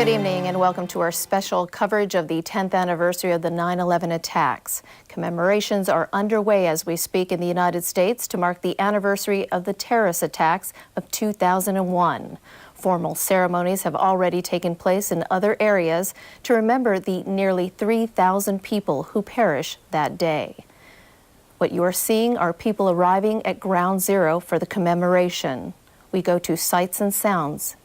Good evening and welcome to our special coverage of the 10th anniversary of the 9/11 attacks. Commemorations are underway as we speak in the United States to mark the anniversary of the terrorist attacks of 2001. Formal ceremonies have already taken place in other areas to remember the nearly 3,000 people who perished that day. What you are seeing are people arriving at Ground Zero for the commemoration. We go to Sights and Sounds.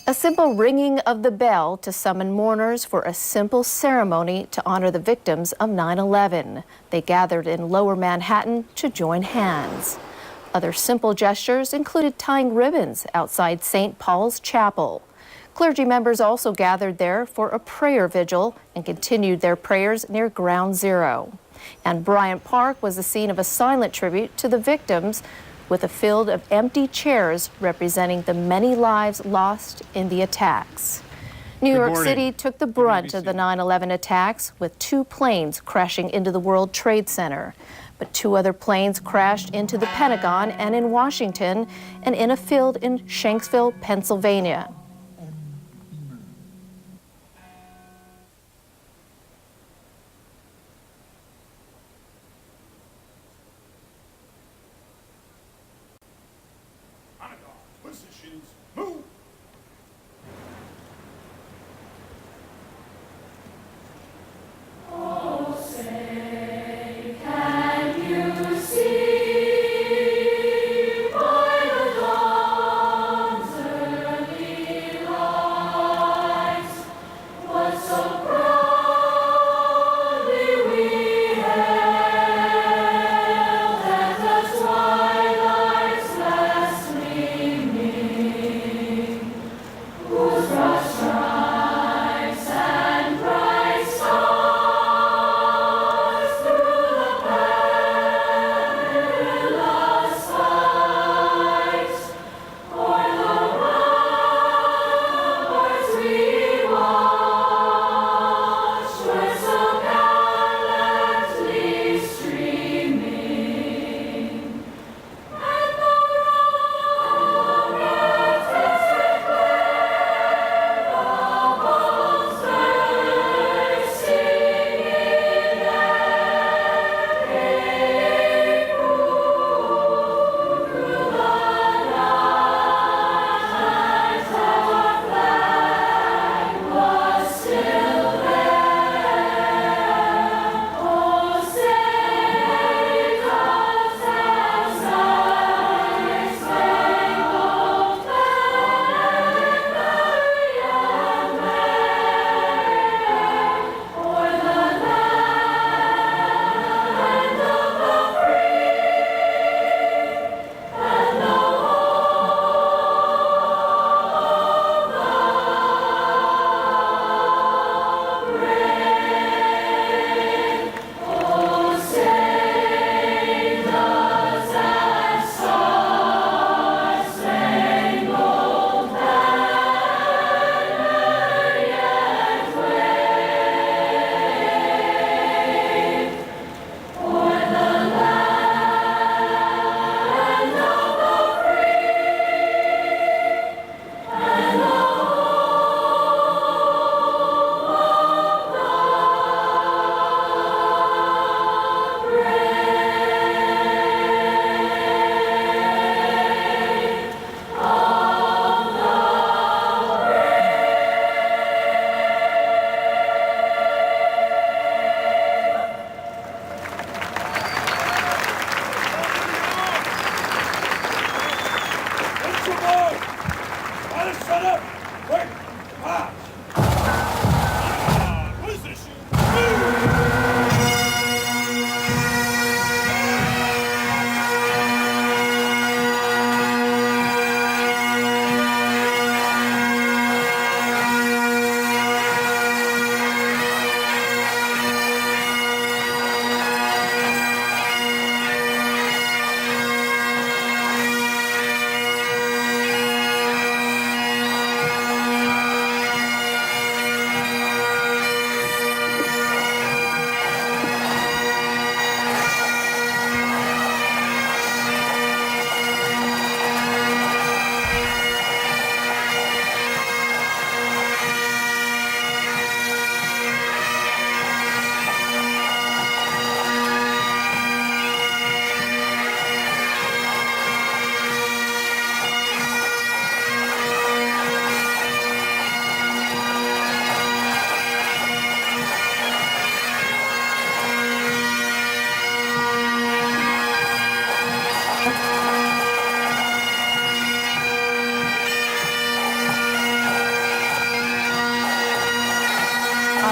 A simple ringing of the bell to summon mourners for a simple ceremony to honor the victims of 9/11. They gathered in Lower Manhattan to join hands. Other simple gestures included tying ribbons outside St. Paul's Chapel. Clergy members also gathered there for a prayer vigil and continued their prayers near Ground Zero. And Bryant Park was the scene of a silent tribute to the victims, with a field of empty chairs representing the many lives lost in the attacks. New York City took the brunt of the 9/11 attacks, with 2 planes crashing into the World Trade Center. But 2 other planes crashed into the Pentagon and in Washington and in a field in Shanksville, Pennsylvania. Positions, move! Oh, say, can you see by the dawn's early light what so proudly we hailed at the twilight's last gleaming?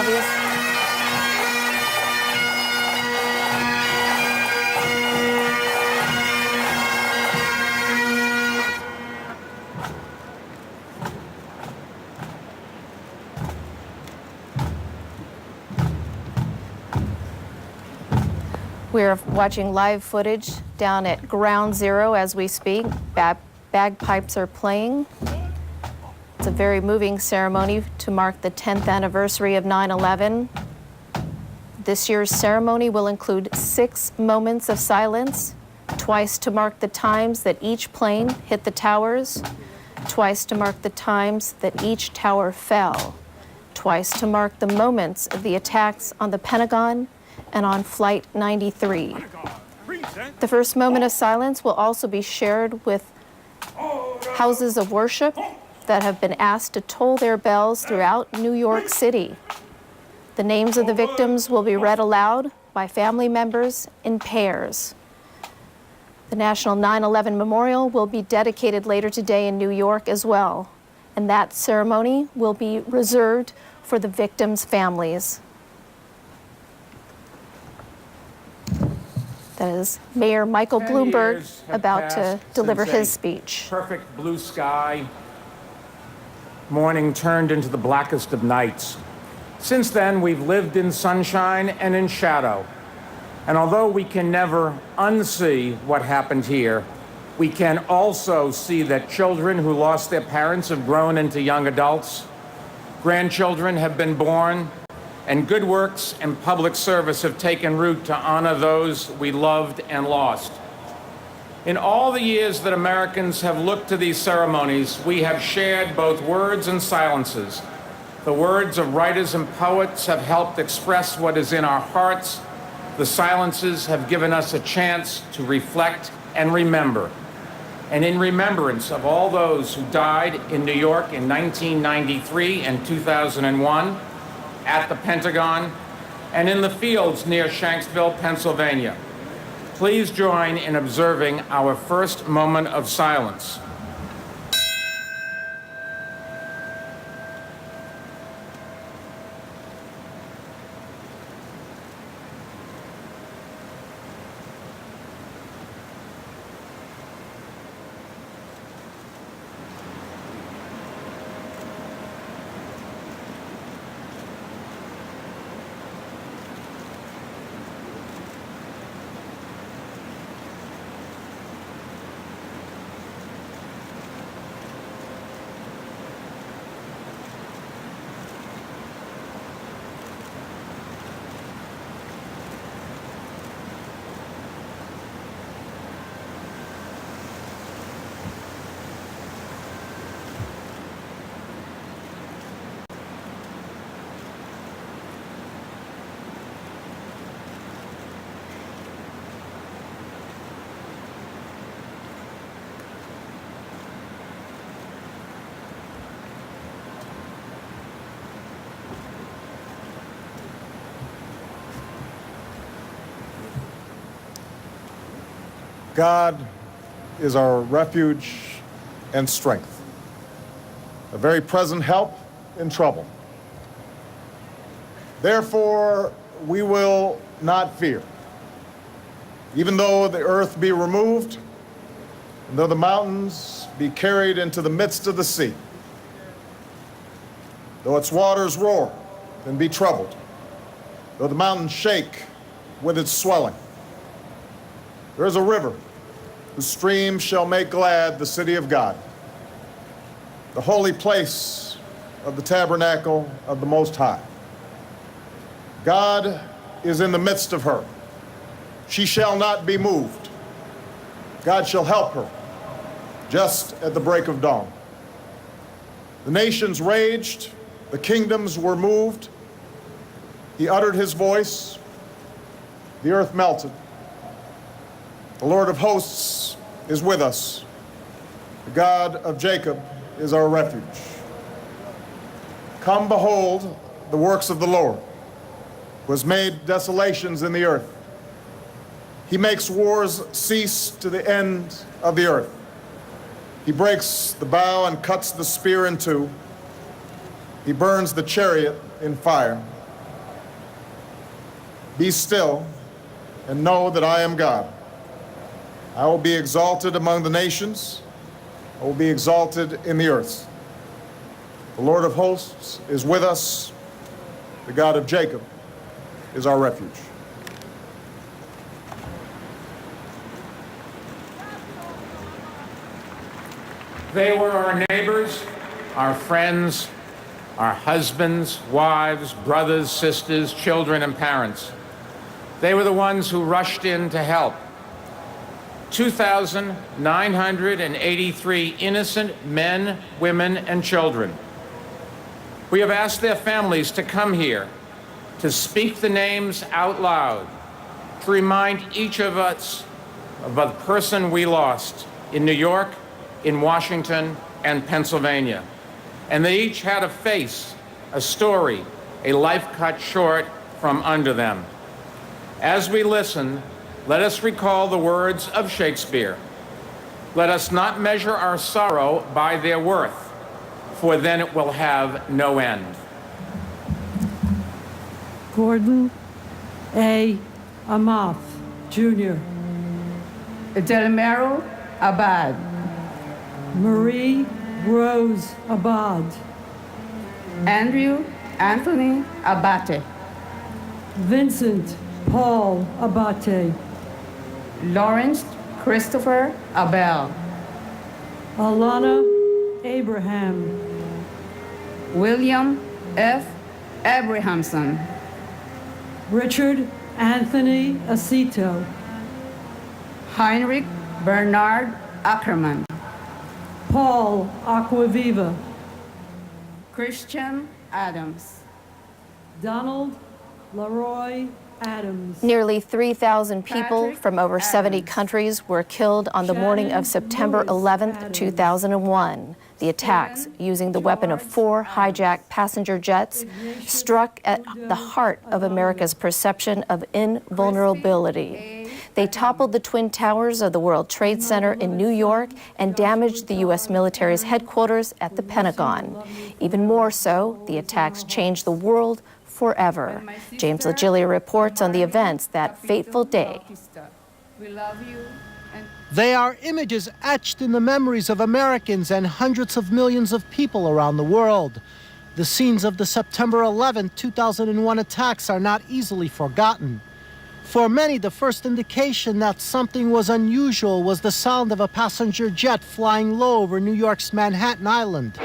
obviously. We're watching live footage down at Ground Zero as we speak. Bagpipes are playing. It's a very moving ceremony to mark the 10th anniversary of 9/11. This year's ceremony will include 6 moments of silence, twice to mark the times that each plane hit the towers, twice to mark the times that each tower fell, twice to mark the moments of the attacks on the Pentagon and on Flight 93. The first moment of silence will also be shared with houses of worship that have been asked to toll their bells throughout New York City. The names of the victims will be read aloud by family members in pairs. The National 9/11 Memorial will be dedicated later today in New York as well, and that ceremony will be reserved for the victims' families. That is Mayor Michael 10 Bloomberg years have about to passed deliver since his a speech. Perfect blue sky morning turned into the blackest of nights. Since then, we've lived in sunshine and in shadow. And although we can never unsee what happened here, we can also see that children who lost their parents have grown into young adults, grandchildren have been born, and good works and public service have taken root to honor those we loved and lost. In all the years that Americans have looked to these ceremonies, we have shared both words and silences. The words of writers and poets have helped express what is in our hearts. The silences have given us a chance to reflect and remember. And in remembrance of all those who died in New York in 1993 and 2001, at the Pentagon, and in the fields near Shanksville, Pennsylvania, please join in observing our first moment of silence. God is our refuge and strength, a very present help in trouble. Therefore, we will not fear, even though the earth be removed, and though the mountains be carried into the midst of the sea, though its waters roar and be troubled, though the mountains shake with its swelling. There is a river whose streams shall make glad the city of God, the holy place of the tabernacle of the Most High. God is in the midst of her. She shall not be moved. God shall help her just at the break of dawn. The nations raged, the kingdoms were moved. He uttered his voice, the earth melted. The Lord of hosts is with us. The God of Jacob is our refuge. Come behold the works of the Lord, who has made desolations in the earth. He makes wars cease to the end of the earth. He breaks the bow and cuts the spear in two. He burns the chariot in fire. Be still and know that I am God. I will be exalted among the nations. I will be exalted in the earth. The Lord of hosts is with us. The God of Jacob is our refuge. They were our neighbors, our friends, our husbands, wives, brothers, sisters, children, and parents. They were the ones who rushed in to help. 2,983 innocent men, women, and children. We have asked their families to come here, to speak the names out loud, to remind each of us of the person we lost in New York, in Washington, and Pennsylvania. And they each had a face, a story, a life cut short from under them. As we listen, let us recall the words of Shakespeare. Let us not measure our sorrow by their worth, for then it will have no end. Gordon A. Amath, Jr. Delmero Abad. Marie Rose Abad. Andrew Anthony Abate. Vincent Paul Abate. Lawrence Christopher Abel. Alana Abraham. William F. Abrahamson. Richard Anthony Acito. Heinrich Bernard Ackerman. Paul Aquaviva. Christian Adams. Donald Leroy Adams. Nearly 3,000 people Patrick from over 70 Adams. countries were killed on the morning Shannon of September Lewis 11th, Adams. 2001. The attacks, using the weapon of 4 hijacked passenger jets, struck at the heart of America's perception of invulnerability. They toppled the Twin Towers of the World Trade Center in New York and damaged the U.S. military's headquarters at the Pentagon. Even more so, the attacks changed the world forever. James LaGiglia reports on the events that fateful day. We love you. They are images etched in the memories of Americans and hundreds of millions of people around the world. The scenes of the September 11, 2001 attacks are not easily forgotten. For many, the first indication that something was unusual was the sound of a passenger jet flying low over New York's Manhattan Island.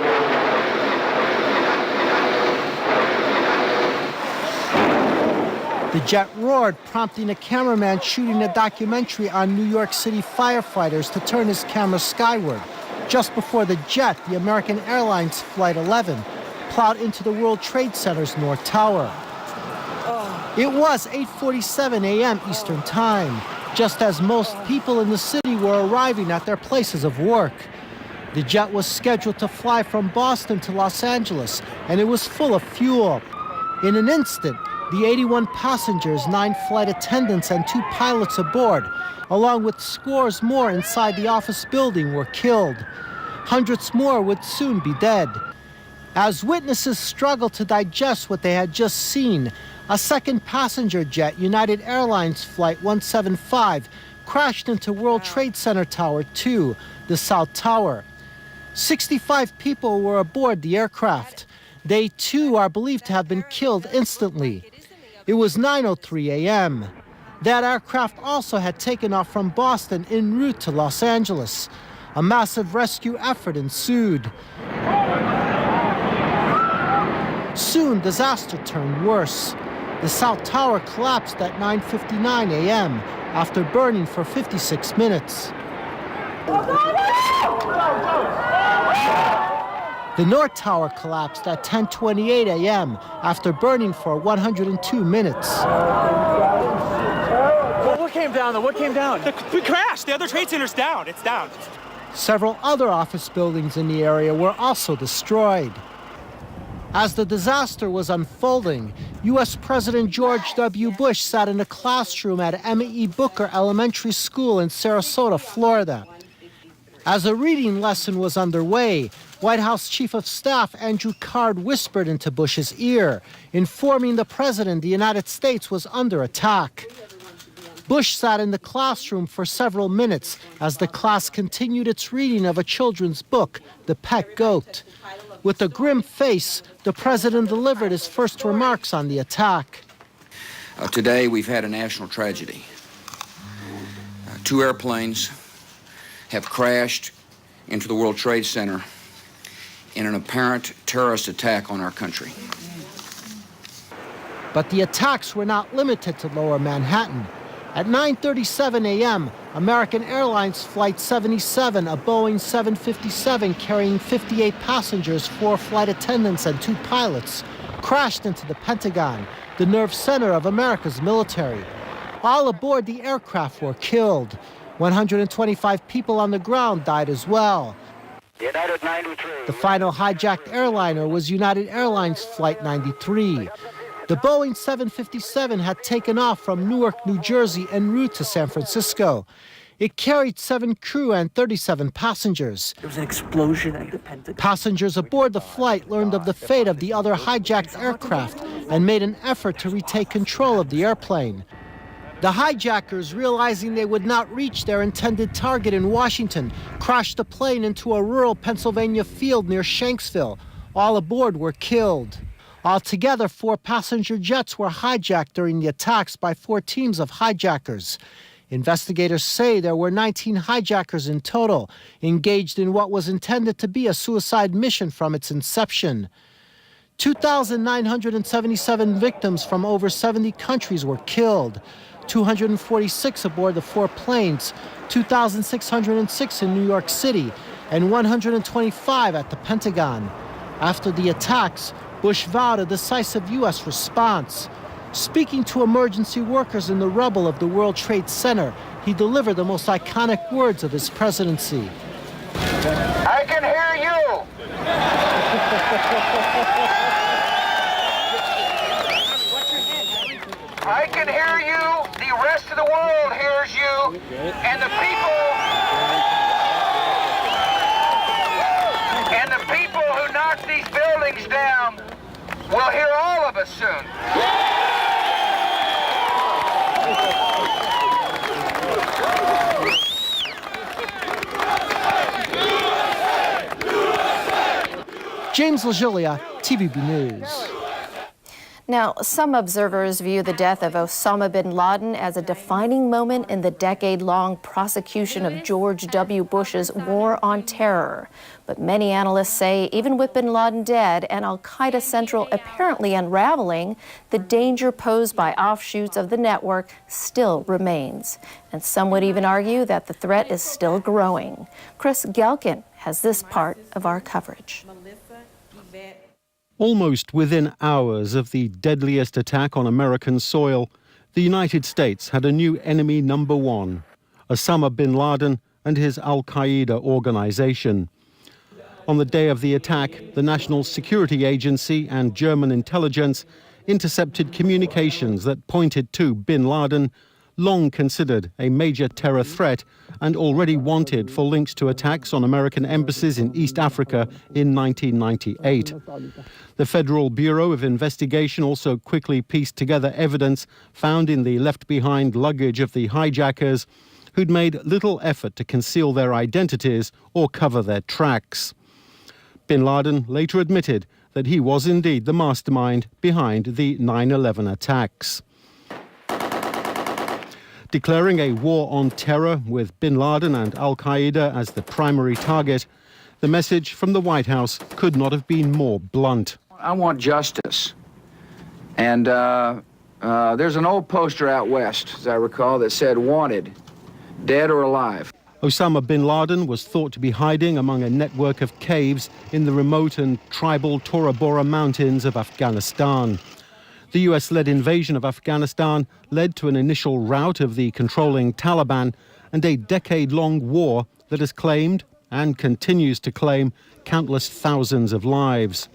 The jet roared, prompting a cameraman shooting a documentary on New York City firefighters to turn his camera skyward. Just before the jet, the American Airlines Flight 11 plowed into the World Trade Center's North Tower. It was 8:47 a.m. Eastern Time, just as most people in the city were arriving at their places of work. The jet was scheduled to fly from Boston to Los Angeles, and it was full of fuel. In an instant, the 81 passengers, 9 flight attendants, and 2 pilots aboard, along with scores more inside the office building, were killed. Hundreds more would soon be dead. As witnesses struggled to digest what they had just seen, a second passenger jet, United Airlines Flight 175, crashed into World Trade Center Tower 2, the South Tower. 65 people were aboard the aircraft. They too are believed to have been killed instantly. It was 9:03 a.m. That aircraft also had taken off from Boston en route to Los Angeles. A massive rescue effort ensued. Soon, disaster turned worse. The South Tower collapsed at 9:59 a.m. after burning for 56 minutes. The North Tower collapsed at 10:28 a.m. after burning for 102 minutes. What came down, though? What came down? We crashed. The other trade center's down. It's down. Several other office buildings in the area were also destroyed. As the disaster was unfolding, U.S. President George W. Bush sat in a classroom at Emma E. Booker Elementary School in Sarasota, Florida. As a reading lesson was underway, White House Chief of Staff Andrew Card whispered into Bush's ear, informing the president the United States was under attack. Bush sat in the classroom for several minutes as the class continued its reading of a children's book, The Pet Goat. With a grim face, the president delivered his first remarks on the attack. Today, we've had a national tragedy. 2 airplanes have crashed into the World Trade Center in an apparent terrorist attack on our country. But the attacks were not limited to Lower Manhattan. At 9:37 a.m., American Airlines Flight 77, a Boeing 757 carrying 58 passengers, 4 flight attendants, and 2 pilots, crashed into the Pentagon, the nerve center of America's military. All aboard the aircraft were killed. 125 people on the ground died as well. United 93. The final hijacked airliner was United Airlines Flight 93. The Boeing 757 had taken off from Newark, New Jersey, en route to San Francisco. It carried 7 crew and 37 passengers. There was an explosion at the Pentagon. Passengers aboard the flight learned of the fate of the other hijacked aircraft and made an effort to retake control of the airplane. The hijackers, realizing they would not reach their intended target in Washington, crashed the plane into a rural Pennsylvania field near Shanksville. All aboard were killed. Altogether, 4 passenger jets were hijacked during the attacks by 4 teams of hijackers. Investigators say there were 19 hijackers in total, engaged in what was intended to be a suicide mission from its inception. 2,977 victims from over 70 countries were killed. 246 aboard the 4 planes, 2,606 in New York City, and 125 at the Pentagon. After the attacks, Bush vowed a decisive U.S. response. Speaking to emergency workers in the rubble of the World Trade Center, he delivered the most iconic words of his presidency. I can hear you. I can hear you. The rest of the world hears you. And the people who knocked these buildings down will hear all of us soon. James LaGilia, TVB News. Now, some observers view the death of Osama bin Laden as a defining moment in the decade-long prosecution of George W. Bush's war on terror. But many analysts say even with bin Laden dead and al-Qaeda Central apparently unraveling, the danger posed by offshoots of the network still remains. And some would even argue that the threat is still growing. Chris Gelkin has this part of our coverage. Almost within hours of the deadliest attack on American soil, the United States had a new enemy number 1, Osama bin Laden and his al-Qaeda organization. On the day of the attack, the National Security Agency and German intelligence intercepted communications that pointed to bin Laden, long considered a major terror threat and already wanted for links to attacks on American embassies in East Africa in 1998. The Federal Bureau of Investigation also quickly pieced together evidence found in the left-behind luggage of the hijackers, who'd made little effort to conceal their identities or cover their tracks. Bin Laden later admitted that he was indeed the mastermind behind the 9/11 attacks. Declaring a war on terror with bin Laden and al-Qaeda as the primary target, the message from the White House could not have been more blunt. I want justice. And there's an old poster out west, as I recall, that said, "Wanted, dead or alive." Osama bin Laden was thought to be hiding among a network of caves in the remote and tribal Tora Bora mountains of Afghanistan. The US-led invasion of Afghanistan led to an initial rout of the controlling Taliban and a decade-long war that has claimed, and continues to claim, countless thousands of lives.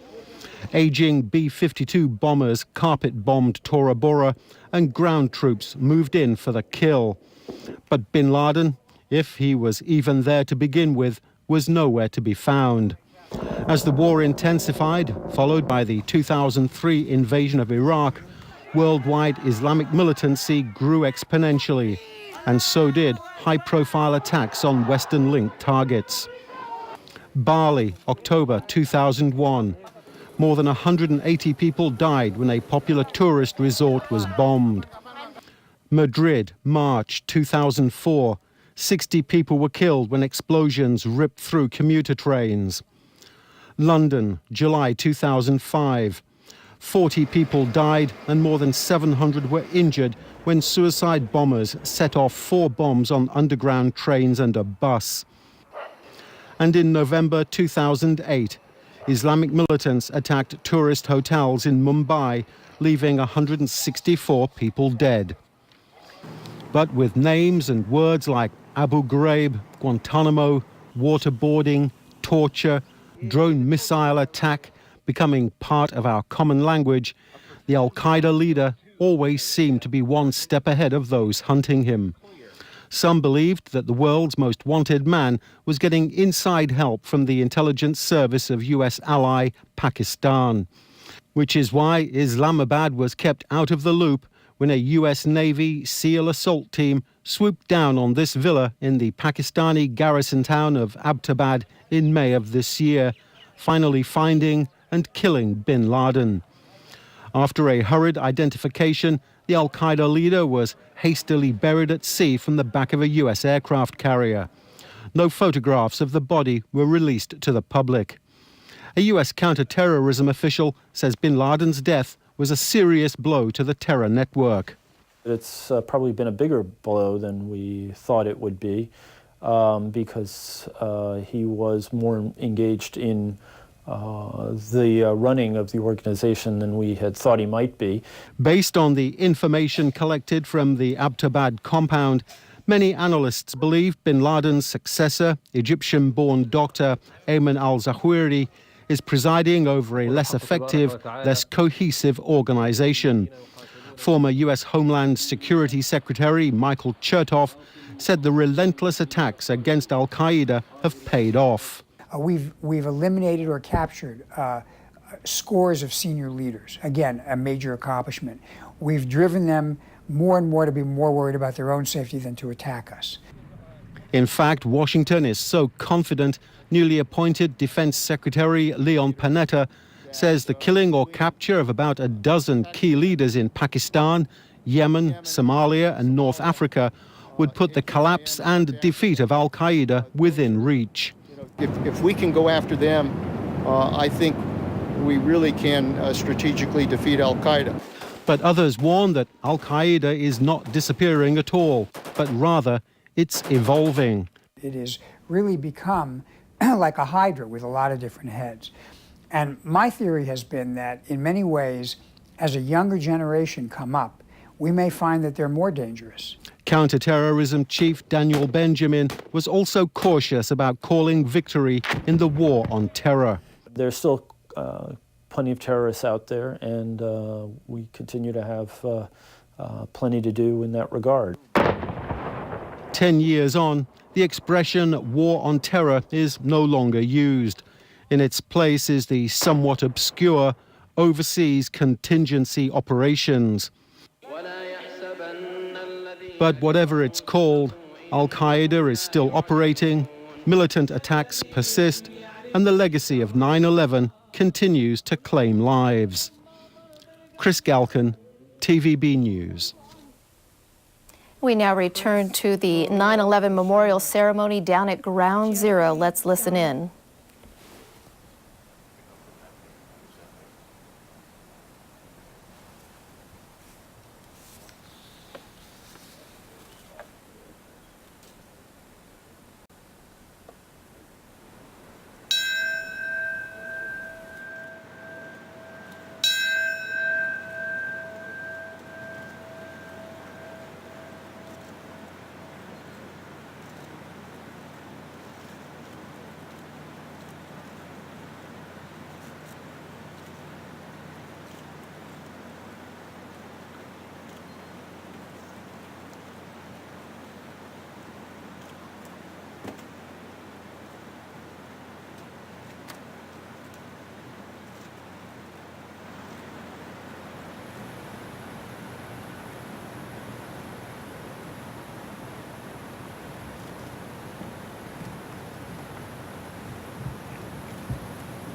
Aging B-52 bombers carpet-bombed Tora Bora and ground troops moved in for the kill. But bin Laden, if he was even there to begin with, was nowhere to be found. As the war intensified, followed by the 2003 invasion of Iraq, worldwide Islamic militancy grew exponentially, and so did high-profile attacks on Western-linked targets. Bali, October 2001. More than 180 people died when a popular tourist resort was bombed. Madrid, March 2004. 60 people were killed when explosions ripped through commuter trains. London, July 2005. 40 people died and more than 700 were injured when suicide bombers set off 4 bombs on underground trains and a bus. And in November 2008, Islamic militants attacked tourist hotels in Mumbai, leaving 164 people dead. But with names and words like Abu Ghraib, Guantanamo, waterboarding, torture, drone missile attack becoming part of our common language, the Al-Qaeda leader always seemed to be one step ahead of those hunting him. Some believed that the world's most wanted man was getting inside help from the intelligence service of US ally Pakistan, which is why Islamabad was kept out of the loop when a US Navy SEAL assault team swooped down on this villa in the Pakistani garrison town of Abbottabad in May of this year, finally finding and killing bin Laden. After a hurried identification, the Al-Qaeda leader was hastily buried at sea from the back of a US aircraft carrier. No photographs of the body were released to the public. A US counter-terrorism official says bin Laden's death was a serious blow to the terror network. It's probably been a bigger blow than we thought it would be because he was more engaged in the running of the organization than we had thought he might be. Based on the information collected from the Abbottabad compound, many analysts believe bin Laden's successor, Egyptian-born doctor Ayman al-Zawahiri, is presiding over a less effective, less cohesive organization. Former U.S. Homeland Security Secretary Michael Chertoff said the relentless attacks against al-Qaeda have paid off. We've eliminated or captured scores of senior leaders. Again, a major accomplishment. We've driven them more and more to be more worried about their own safety than to attack us. In fact, Washington is so confident, newly appointed Defense Secretary Leon Panetta says the killing or capture of about a dozen key leaders in Pakistan, Yemen, Somalia, and North Africa would put the collapse and defeat of al-Qaeda within reach. If we can go after them, I think we really can strategically defeat al-Qaeda. But others warn that al-Qaeda is not disappearing at all, but rather it's evolving. It has really become like a hydra with a lot of different heads. And my theory has been that in many ways, as a younger generation come up, we may find that they're more dangerous. Counterterrorism chief Daniel Benjamin was also cautious about calling victory in the war on terror. There's still plenty of terrorists out there, and we continue to have plenty to do in that regard. 10 years on, the expression war on terror is no longer used. In its place is the somewhat obscure overseas contingency operations. But whatever it's called, al-Qaeda is still operating, militant attacks persist, and the legacy of 9/11 continues to claim lives. Chris Galkin, TVB News. We now return to the 9/11 memorial ceremony down at Ground Zero. Let's listen in.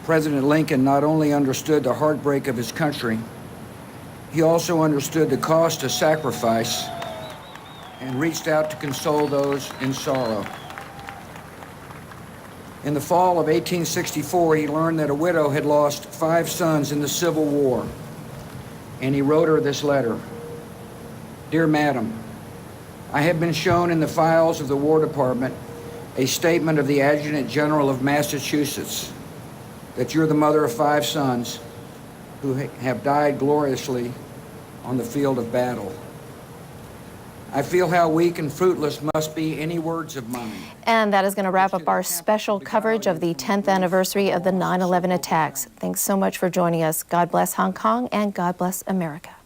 President Lincoln not only understood the heartbreak of his country, he also understood the cost of sacrifice and reached out to console those in sorrow. In the fall of 1864, he learned that a widow had lost 5 sons in the Civil War, and he wrote her this letter. Dear Madam, I have been shown in the files of the War Department a statement of the Adjutant General of Massachusetts that you're the mother of 5 sons who have died gloriously on the field of battle. I feel how weak and fruitless must be any words of mine. And that is going to wrap up our special coverage of the 10th anniversary of the 9/11 attacks. Thanks so much for joining us. God bless Hong Kong and God bless America.